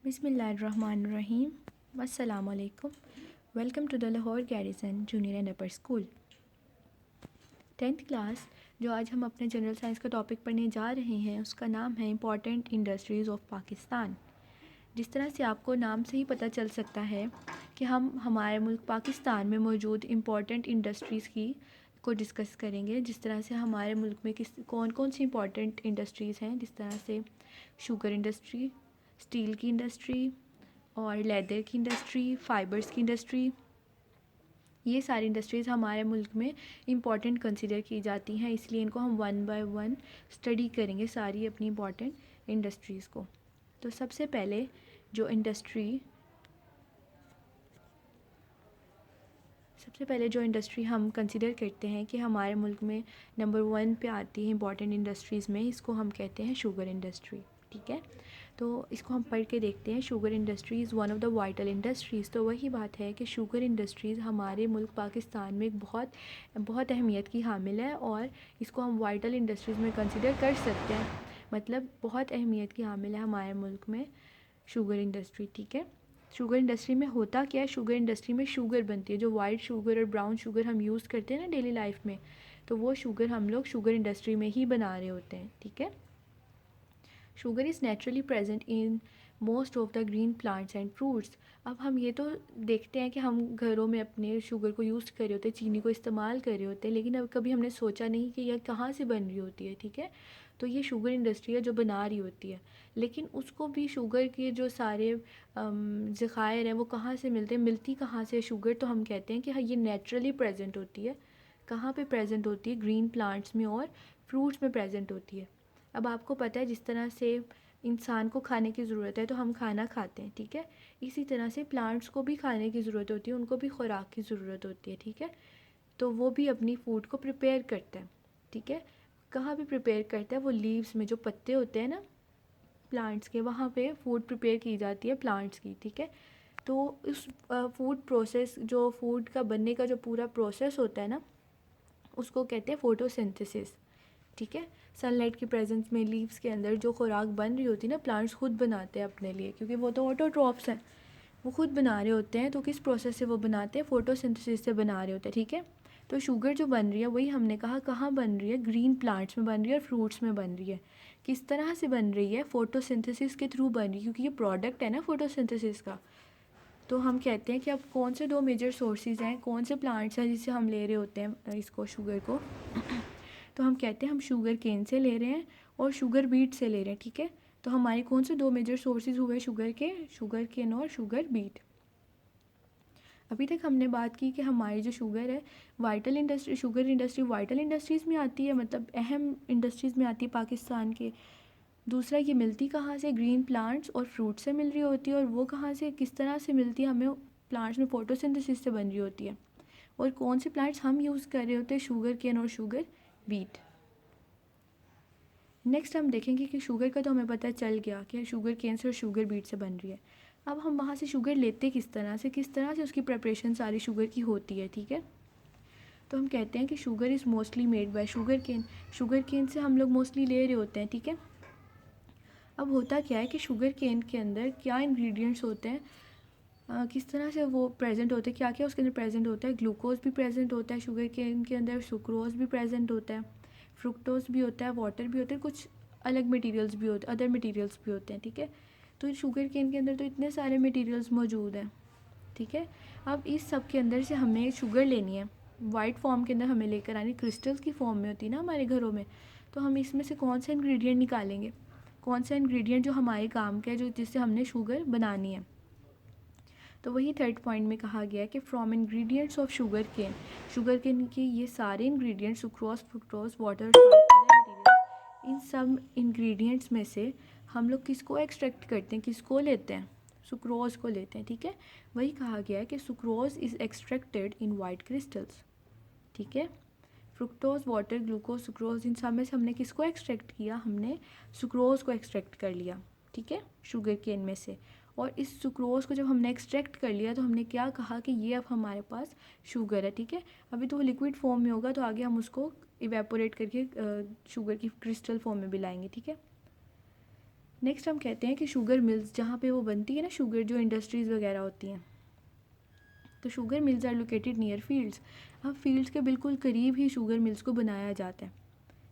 बिस्मिल्लाहिर्रहमानिर्रहीम। अस्सलामुअलैकुम। Welcome to the Lahore garrison junior and upper school 10th class. जो आज हम अपने जनरल साइंस का टॉपिक पढ़ने जा रहे हैं उसका नाम है इम्पॉर्टेंट इंडस्ट्रीज़ ऑफ पाकिस्तान। जिस तरह से आपको नाम से ही पता चल सकता है कि हम हमारे मुल्क पाकिस्तान में मौजूद इम्पॉर्टेंट इंडस्ट्रीज़ को डिस्कस करेंगे। जिस तरह से हमारे मुल्क में कौन कौन सी इम्पॉर्टेंट इंडस्ट्रीज़ हैं, जिस तरह से शुगर इंडस्ट्री, स्टील की इंडस्ट्री और लेदर की इंडस्ट्री, फ़ाइबर्स की इंडस्ट्री, ये सारी इंडस्ट्रीज़ हमारे मुल्क में इम्पॉर्टेंट कंसिडर की जाती हैं। इसलिए इनको हम वन बाय वन स्टडी करेंगे, सारी अपनी इम्पॉर्टेंट इंडस्ट्रीज़ को। तो सबसे पहले जो इंडस्ट्री हम कंसिडर करते हैं कि हमारे मुल्क में नंबर 1 पे आती है इम्पॉर्टेंट इंडस्ट्रीज़ में, इसको हम कहते हैं शुगर इंडस्ट्री। ठीक है, तो इसको हम पढ़ के देखते हैं। Sugar industry is one of the vital industries. तो वही बात है कि शुगर इंडस्ट्रीज़ हमारे मुल्क पाकिस्तान में एक बहुत बहुत अहमियत की हामिल है और इसको हम वाइटल इंडस्ट्रीज़ में कंसिडर कर सकते हैं। मतलब बहुत अहमियत की हामिल है हमारे मुल्क में शुगर इंडस्ट्री। ठीक है, शुगर इंडस्ट्री में होता क्या है, शुगर इंडस्ट्री में शुगर बनती है। जो वाइट शुगर और ब्राउन शुगर हम यूज़ करते हैं ना डेली लाइफ में, तो वो शुगर हम लोग शुगर इंडस्ट्री में ही बना रहे होते हैं। ठीक है, sugar is naturally present in most of the green plants and fruits. अब हम ये तो देखते हैं कि हम घरों में अपने शुगर को यूज़ कर रहे होते हैं, चीनी को इस्तेमाल कर रहे होते हैं, लेकिन अब कभी हमने सोचा नहीं कि यह कहाँ से बन रही होती है। ठीक है, तो ये शुगर इंडस्ट्री है जो बना रही होती है, लेकिन उसको भी शुगर के जो सारे ज़खायर हैं वो कहाँ से मिलते हैं, मिलती कहाँ से शुगर, तो हम कहते हैं कि हाँ ये नेचुरली प्रेजेंट होती है। कहाँ पे प्रेजेंट होती है, ग्रीन प्लांट्स में और फ्रूट्स में प्रेजेंट होती है। अब आपको पता है जिस तरह से इंसान को खाने की ज़रूरत है तो हम खाना खाते हैं। ठीक है, इसी तरह से प्लांट्स को भी खाने की ज़रूरत होती है, उनको भी खुराक की ज़रूरत होती है। ठीक है, तो वो भी अपनी फ़ूड को प्रिपेयर करते हैं। ठीक है, कहाँ पे प्रिपेयर करता है, वो लीव्स में जो पत्ते होते हैं ना प्लांट्स के, वहाँ पे फूड प्रिपेयर की जाती है प्लांट्स की। ठीक है, तो उस फूड प्रोसेस, जो फूड का बनने का जो पूरा प्रोसेस होता है ना, उसको कहते हैं फोटोसिंथेसिस। ठीक है, सनलाइट की प्रेजेंस में लीव्स के अंदर जो खुराक बन रही होती है ना, प्लांट्स खुद बनाते हैं अपने लिए, क्योंकि वो तो ऑटोट्रॉफ्स हैं, वो खुद बना रहे होते हैं। तो किस प्रोसेस से वो बनाते हैं, फोटोसिंथेसिस से बना रहे होते हैं। ठीक है, तो शुगर जो बन रही है वही हमने कहा कहाँ बन रही है, ग्रीन प्लांट्स में बन रही है और फ्रूट्स में बन रही है। किस तरह से बन रही है, फोटोसिंथेसिस के थ्रू बन रही है, क्योंकि ये प्रोडक्ट है ना फोटोसिंथेसिस का। तो हम कहते हैं कि अब कौन से 2 मेजर सोर्सेज हैं, कौन से प्लांट्स हैं जिससे हम ले रहे होते हैं इसको, शुगर को तो हम कहते हैं हम शुगर केन से ले रहे हैं और शुगर बीट से ले रहे हैं। ठीक है, तो हमारे कौन से 2 मेजर सोर्सेज हुए शुगर के, शुगर केन और शुगर बीट। अभी तक हमने बात की कि हमारी जो शुगर है vital industry, sugar industry vital industries में आती है, मतलब अहम इंडस्ट्रीज़ में आती है पाकिस्तान के। दूसरा, ये मिलती कहाँ से, ग्रीन प्लांट्स और फ्रूट से मिल रही होती है, और वो कहाँ से, किस तरह से मिलती है, हमें प्लांट्स में फोटोसिंथेसिस से बन रही होती है। और कौन से प्लांट्स हम यूज़ कर रहे होते हैं, शुगर केन और शुगर बीट। नेक्स्ट हम देखेंगे कि शुगर का तो हमें पता चल गया कि शुगर केन से और शुगर बीट से बन रही है। अब हम वहाँ से शुगर लेते किस तरह से उसकी प्रिपरेशन सारी शुगर की होती है। ठीक है, तो हम कहते हैं कि sugar is mostly made by sugarcane. Sugarcane से हम लोग मोस्टली ले रहे होते हैं। ठीक है, अब होता क्या है कि शुगर केन के अंदर क्या इंग्रेडिएंट्स होते हैं, किस तरह से वो प्रेजेंट होते हैं, क्या क्या उसके अंदर प्रेजेंट होता है। ग्लूकोज भी प्रेजेंट होता है शुगर केन के अंदर, सुक्रोज भी प्रेजेंट होता है, फ्रुक्टोज भी होता है, वाटर भी होता है, कुछ अलग मटेरियल्स भी होते हैं, अदर मटेरियल्स भी होते हैं। ठीक है, तो शुगर केन के अंदर तो इतने सारे मटेरियल्स मौजूद हैं। ठीक है, अब इस सब के अंदर से हमें शुगर लेनी है, वाइट फॉर्म के अंदर हमें लेकर आनी, क्रिस्टल्स की फॉर्म में होती है ना हमारे घरों में। तो हम इसमें से कौन सा इंग्रेडिएंट निकालेंगे, कौन सा इंग्रेडिएंट जो हमारे काम का है, जो जिससे हमने शुगर बनानी है। तो वही थर्ड पॉइंट में कहा गया है कि from ingredients of sugarcane के ये सारे इंग्रेडिएंट्स, सुक्रोज, फ्रुक्टोज, वाटर, इन सब इंग्रेडिएंट्स में से हम लोग किसको एक्सट्रैक्ट करते हैं, किसको लेते हैं, सुक्रोज को लेते हैं। ठीक है, वही कहा गया है कि sucrose is extracted in white crystals. ठीक है, फ्रुक्टोज, वाटर, ग्लूकोज, सुक्रोज, इन सब में से हमने किसको एक्सट्रैक्ट किया, हमने सुक्रोज को एक्सट्रैक्ट कर लिया। ठीक है, शुगर केन में से। और इस सुक्रोज को जब हमने एक्सट्रैक्ट कर लिया तो हमने क्या कहा कि ये अब हमारे पास शुगर है। ठीक है, अभी तो वो लिक्विड फॉर्म में होगा, तो आगे हम उसको इवेपोरेट करके शुगर की क्रिस्टल फॉर्म में भी लाएंगे। ठीक है, नेक्स्ट हम कहते हैं कि शुगर मिल्स जहाँ पे वो बनती है ना, शुगर जो इंडस्ट्रीज़ वगैरह होती हैं, तो sugar mills are located near fields. अब फील्ड्स के बिल्कुल करीब ही शुगर मिल्स को बनाया जाता है,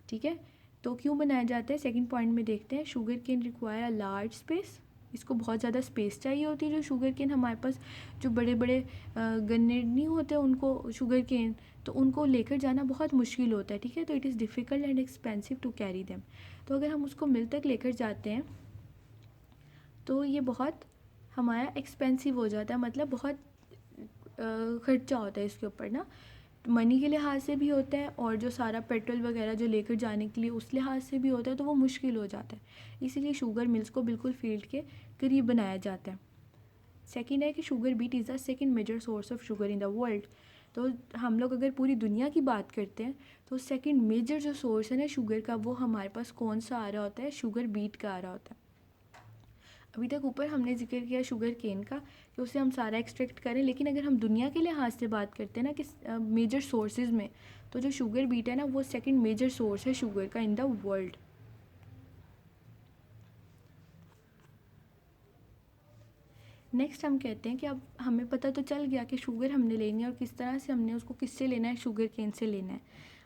ठीक है। तो क्यों बनाया जाता है, सेकंड पॉइंट में देखते हैं। Sugar cane require a large space, इसको बहुत ज़्यादा स्पेस चाहिए होती है। जो शुगर केन हमारे पास जो बड़े बड़े गन्ने नहीं होते उनको, शुगर केन, तो उनको लेकर जाना बहुत मुश्किल होता है, ठीक है। तो it is difficult and expensive to carry them. तो अगर हम उसको मिल तक लेकर जाते हैं तो ये बहुत हमारा एक्सपेंसिव हो जाता है, मतलब बहुत खर्चा होता है इसके ऊपर ना, मनी के लिहाज से भी होता है और जो सारा पेट्रोल वगैरह जो लेकर जाने के लिए उस लिहाज से भी होता है, तो वो मुश्किल हो जाता है। इसीलिए शुगर मिल्स को बिल्कुल फील्ड के करीब बनाया जाता है। सेकंड है कि sugar beet is the second major source of sugar in the world. तो हम लोग अगर पूरी दुनिया की बात करते हैं तो सेकंड मेजर जो सोर्स है ना शुगर का, वो हमारे पास कौन सा आ रहा होता है, शुगर बीट का आ रहा होता है। अभी तक ऊपर हमने जिक्र किया शुगर केन का कि उससे हम सारा एक्सट्रैक्ट करें, लेकिन अगर हम दुनिया के लिहाज से बात करते हैं ना कि मेजर सोर्सेज में, तो जो शुगर बीट है ना वो सेकंड मेजर सोर्स है शुगर का इन द वर्ल्ड। नेक्स्ट हम कहते हैं कि अब हमें पता तो चल गया कि शुगर हमने लेनी है और किस तरह से हमने उसको किससे लेना है, शुगर केन से लेना है।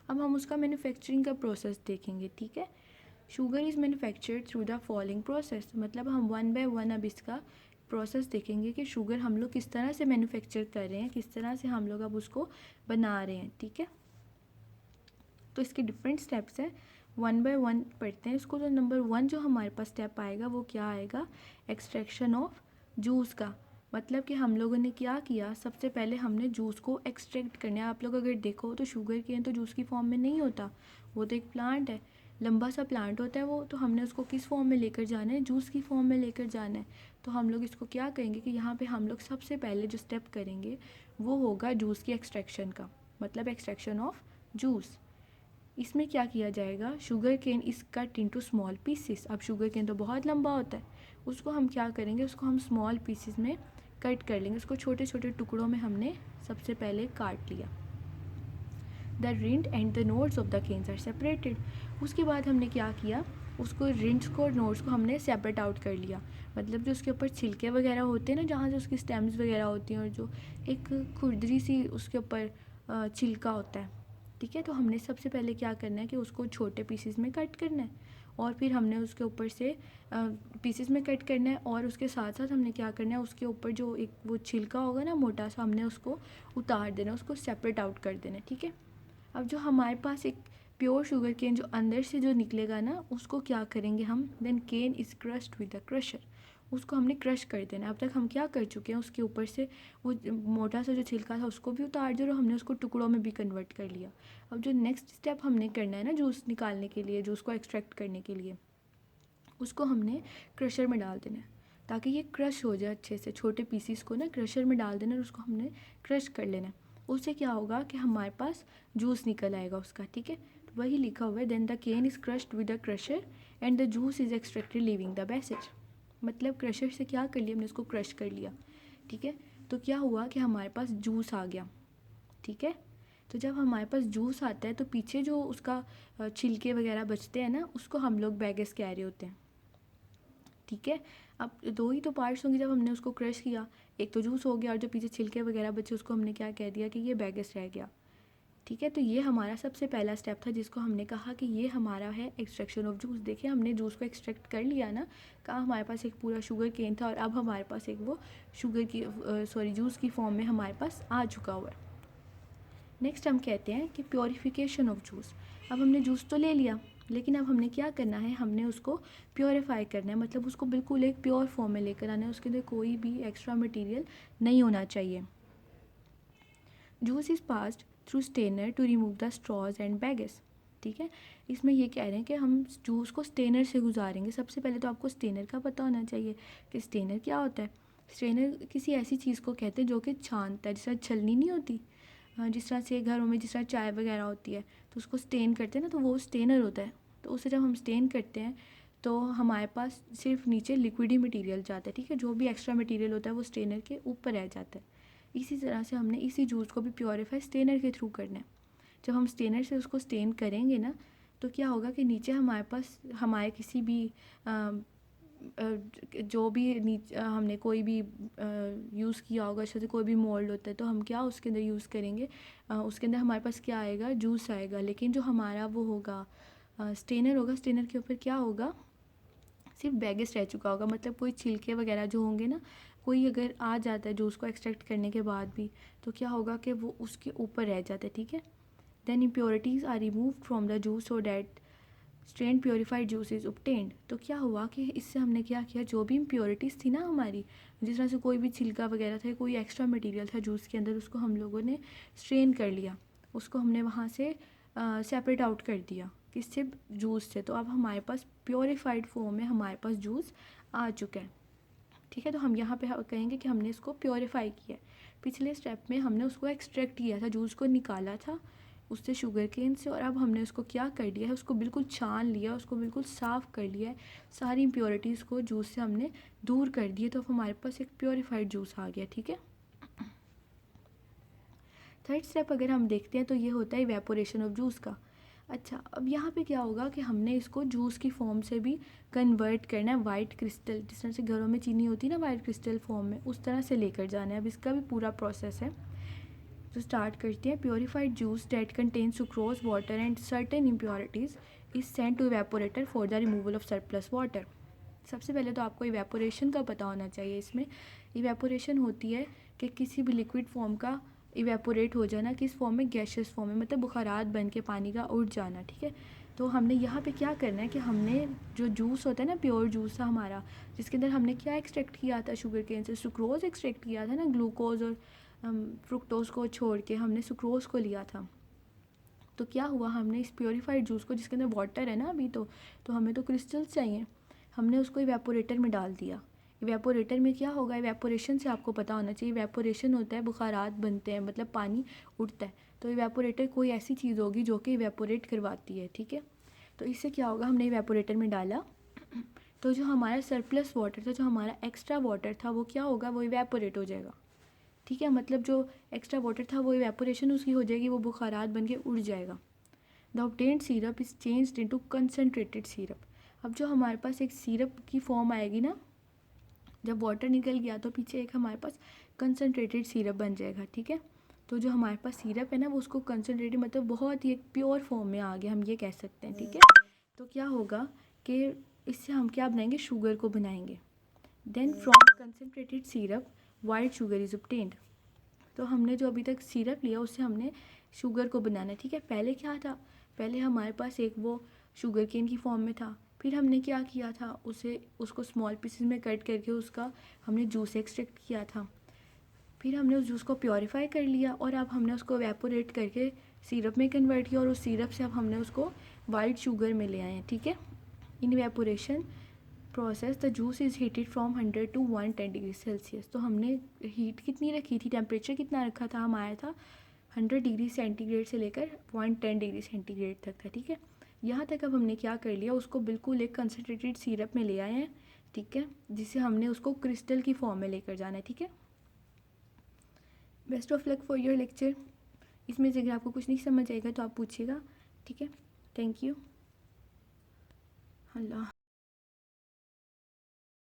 अब हम उसका मैन्युफैक्चरिंग का प्रोसेस देखेंगे, ठीक है। Sugar is manufactured through the following process, मतलब हम वन बाय वन अब इसका प्रोसेस देखेंगे कि शुगर हम लोग किस तरह से मैन्युफैक्चर कर रहे हैं, किस तरह से हम लोग अब उसको बना रहे हैं, ठीक है। तो इसके डिफरेंट स्टेप्स हैं, वन बाय वन पढ़ते हैं इसको। तो नंबर वन जो हमारे पास स्टेप आएगा वो क्या आएगा, एक्सट्रैक्शन ऑफ जूस का। मतलब कि हम लोगों ने क्या किया, सबसे पहले हमने जूस को एक्सट्रैक्ट करना है। आप लोग अगर देखो तो शुगर केन तो जूस की फॉर्म में नहीं होता, वो तो एक प्लांट है, लंबा सा प्लांट होता है वो। तो हमने उसको किस फॉर्म में लेकर जाना है, जूस की फॉर्म में लेकर जाना है। तो हम लोग इसको क्या करेंगे कि यहाँ पे हम लोग सबसे पहले जो स्टेप करेंगे वो होगा जूस की एक्सट्रैक्शन का, मतलब एक्सट्रैक्शन ऑफ जूस। इसमें क्या किया जाएगा, sugar cane is cut into small pieces. अब शुगर केन तो बहुत लंबा होता है, उसको हम क्या करेंगे, उसको हम स्मॉल पीसेस में कट कर लेंगे। उसको छोटे छोटे टुकड़ों में हमने सबसे पहले काट लिया। The rind and the nodes of the canes are separated. उसके बाद हमने क्या किया, उसको रिंड्स को और नोड्स को हमने सेपरेट आउट कर लिया। मतलब जो उसके ऊपर छिलके वगैरह होते हैं ना, जहाँ से उसकी स्टेम्स वगैरह होती हैं, और जो एक खुरदरी सी उसके ऊपर छिलका होता है, ठीक है। तो हमने सबसे पहले क्या करना है कि उसको छोटे पीसेस में कट करना है, और फिर हमने उसके ऊपर से पीसेस में कट करना है, और उसके साथ साथ हमने क्या करना है, उसके ऊपर जो एक वो छिलका होगा ना मोटा सा, हमने उसको उतार देना, उसको सेपरेट आउट कर देना, ठीक है। अब जो हमारे पास एक प्योर शुगर केन जो अंदर से जो निकलेगा ना, उसको क्या करेंगे हम, then cane is crushed with the crusher. उसको हमने क्रश कर देना। अब तक हम क्या कर चुके हैं, उसके ऊपर से वो मोटा सा जो छिलका था उसको भी उतार दिया और हमने उसको टुकड़ों में भी कन्वर्ट कर लिया। अब जो नेक्स्ट स्टेप हमने करना है ना जूस निकालने के लिए, जूस को एक्सट्रैक्ट करने के लिए, उसको हमने क्रशर में डाल देना है ताकि ये क्रश हो जाए अच्छे से। छोटे पीसीस को ना क्रशर में डाल देना और उसको हमने क्रश कर लेना है। उससे क्या होगा कि हमारे पास जूस निकल आएगा उसका, ठीक है। तो वही लिखा हुआ है, then the cane is crushed with the crusher and the juice is extracted leaving the passage. मतलब क्रशर से क्या कर लिया, हमने उसको क्रश कर लिया, ठीक है। तो क्या हुआ कि हमारे पास जूस आ गया, ठीक है। तो जब हमारे पास जूस आता है तो पीछे जो उसका छिलके वगैरह बचते हैं ना, उसको हम लोग बैगेस कह रहे होते हैं, ठीक है। अब दो ही तो पार्ट्स होंगे जब हमने उसको क्रश किया, एक तो जूस हो गया और जो पीछे छिलके वगैरह बचे उसको हमने क्या कह दिया कि ये बैगेस रह गया, ठीक है। तो ये हमारा सबसे पहला स्टेप था जिसको हमने कहा कि ये हमारा है एक्सट्रैक्शन ऑफ जूस। देखिए हमने जूस को एक्सट्रैक्ट कर लिया ना, कहा हमारे पास एक पूरा शुगर केन था और अब हमारे पास एक वो शुगर की जूस की फॉर्म में हमारे पास आ चुका हुआ है। नेक्स्ट हम कहते हैं कि प्योरीफिकेशन ऑफ जूस। अब हमने जूस तो ले लिया, लेकिन अब हमने क्या करना है, हमने उसको प्योरीफाई करना है, मतलब उसको बिल्कुल एक प्योर फॉर्म में लेकर आना है। उसके अंदर कोई भी एक्स्ट्रा मटेरियल नहीं होना चाहिए। Juice is passed through strainer to remove the straws and bagasse, ठीक है। इसमें ये कह रहे हैं कि हम जूस को स्टेनर से गुजारेंगे। सबसे पहले तो आपको स्टेनर का पता होना चाहिए कि स्टेनर क्या होता है। स्टेनर किसी ऐसी चीज़ को कहते हैं जो कि छानता है, जिस तरह छलनी नहीं होती, जिस तरह से घरों में जिस तरह चाय वगैरह होती है तो उसको स्टेन करते हैं ना, तो वो स्टेनर होता है। तो उसे जब हम स्टेन करते हैं तो हमारे पास सिर्फ नीचे लिक्विड ही मटेरियल जाता है, ठीक है। जो भी एक्स्ट्रा मटेरियल होता है वो स्टेनर के ऊपर रह जाता है। इसी तरह से हमने इसी जूस को भी प्योरीफाई स्टेनर के थ्रू करना है। जब हम स्टेनर से उसको स्टेन करेंगे ना, तो क्या होगा कि नीचे हमारे पास हमारे किसी भी जो भी हमने कोई भी यूज़ किया होगा, जैसे कोई भी मोल्ड होता है तो हम क्या उसके अंदर यूज़ करेंगे, उसके अंदर हमारे पास क्या आएगा, जूस आएगा। लेकिन जो हमारा वो होगा स्टेनर होगा, स्टेनर के ऊपर क्या होगा, सिर्फ बैगेज रह चुका होगा। मतलब कोई छिलके वगैरह जो होंगे ना, कोई अगर आ जाता है जूस को एक्सट्रैक्ट करने के बाद भी, तो क्या होगा कि वो उसके ऊपर रह जाता है, ठीक है। Then impurities are remove from the juice so that strain purified juice is obtained। तो क्या हुआ कि इससे हमने क्या किया, जो भी इम्प्योरिटीज़ थी ना हमारी, जिस तरह से कोई भी छिलका वगैरह था, कोई एक्स्ट्रा मटेरियल था जूस के अंदर, उसको हम लोगों ने स्ट्रेन कर लिया, उसको हमने वहाँ से सेपरेट आउट कर दिया, किससे, जूस से। तो अब हमारे पास प्योरीफाइड फॉर्म में हमारे पास जूस आ चुका है, ठीक है। तो हम यहाँ पे कहेंगे कि हमने इसको प्योरीफाई किया है। पिछले स्टेप में हमने उसको एक्सट्रैक्ट किया था, जूस को निकाला था उससे, शुगर केन से, और अब हमने उसको क्या कर दिया है, उसको बिल्कुल छान लिया, उसको बिल्कुल साफ़ कर लिया है, सारी इम्प्योरिटीज़ को जूस से हमने दूर कर दिए। तो अब हमारे पास एक प्योरीफाइड जूस आ गया, ठीक है। थर्ड स्टेप अगर हम देखते हैं तो ये होता है इवेपोरेशन ऑफ जूस का। अच्छा, अब यहाँ पे क्या होगा कि हमने इसको जूस की फॉर्म से भी कन्वर्ट करना है वाइट क्रिस्टल, जिस तरह से घरों में चीनी होती है ना वाइट क्रिस्टल फॉर्म में, उस तरह से लेकर जाना है। अब इसका भी पूरा प्रोसेस है, तो स्टार्ट करते हैं। Purified juice that contain sucrose water and certain impurities is sent to evaporator for the removal of surplus water. सबसे पहले तो आपको इवेपोरेशन का पता होना चाहिए। इसमें इवेपोरेशन होती है कि किसी भी लिक्विड फॉर्म का इवेपोरेट हो जाना, किस फॉर्म में, गैशियस फॉर्म में, मतलब बुखारात बन के पानी का उड़ जाना, ठीक है। तो हमने यहाँ पे क्या करना है कि हमने जो जूस होता है ना, प्योर जूस था हमारा, जिसके अंदर हमने क्या एक्सट्रैक्ट किया था, शुगर केन से सुक्रोज एक्सट्रैक्ट किया था ना, ग्लूकोज और फ्रुक्टोज को छोड़ के हमने सुक्रोज को लिया था। तो क्या हुआ, हमने इस प्योरीफाइड जूस को, जिसके अंदर वाटर है ना अभी, तो हमें तो क्रिस्टल्स चाहिए, हमने उसको इवेपोरेटर में डाल दिया। इवेपोरेटर में क्या होगा, इवेपोरेशन से आपको पता होना चाहिए, इवेपोरेशन होता है बुखारात बनते हैं, मतलब पानी उड़ता है। तो इवेपोरेटर कोई ऐसी चीज़ होगी जो कि इवेपोरेट करवाती है, ठीक है। तो इससे क्या होगा, हमने इवेपोरेटर में डाला, तो जो हमारा सरप्लस वाटर था, जो हमारा एक्स्ट्रा वाटर था, वो क्या होगा, वो इवेपोरेट हो जाएगा, ठीक है। मतलब जो एक्स्ट्रा वाटर था वो इवेपोरेशन उसकी हो जाएगी, वो बुखारात बन के उड़ जाएगा। The obtained syrup is changed into concentrated syrup. अब जो हमारे पास एक सिरप की फॉर्म आएगी ना, जब वाटर निकल गया तो पीछे एक हमारे पास कंसनट्रेटेड सिरप बन जाएगा, ठीक है। तो जो हमारे पास सिरप है ना, वो उसको कंसनट्रेटेड, मतलब बहुत ही एक प्योर फॉर्म में आ गया, हम ये कह सकते हैं, ठीक है। तो क्या होगा कि इससे हम क्या बनाएंगे, शुगर को बनाएंगे। Then from concentrated syrup white sugar is obtained. तो हमने जो अभी तक सिरप लिया उससे हमने शुगर को बनाना है, ठीक है। पहले क्या था, पहले हमारे पास एक वो शुगर केन की फॉर्म में था, फिर हमने क्या किया था, उसको स्मॉल पीसेस में कट करके उसका हमने जूस एक्सट्रैक्ट किया था, फिर हमने उस जूस को प्योरीफाई कर लिया, और अब हमने उसको एवेपोरेट करके सिरप में कन्वर्ट किया, और उस सिरप से अब हमने उसको वाइट शुगर में ले आए हैं, ठीक है। In evaporation process the juice is heated from 100 to 110 degree Celsius. तो हमने हीट कितनी रखी थी, टेम्परेचर कितना रखा था हमारा, था 100 डिग्री सेंटीग्रेड से लेकर 110 डिग्री सेंटीग्रेड तक था, ठीक है। यहाँ तक अब हमने क्या कर लिया, उसको बिल्कुल एक कंसनट्रेटेड सिरप में ले आए हैं, ठीक है, जिसे हमने उसको क्रिस्टल की फॉर्म में लेकर जाना है, ठीक है। Best of luck for your lecture. इसमें से अगर आपको कुछ नहीं समझ आएगा तो आप पूछिएगा, ठीक है। Thank you. अल्लाह।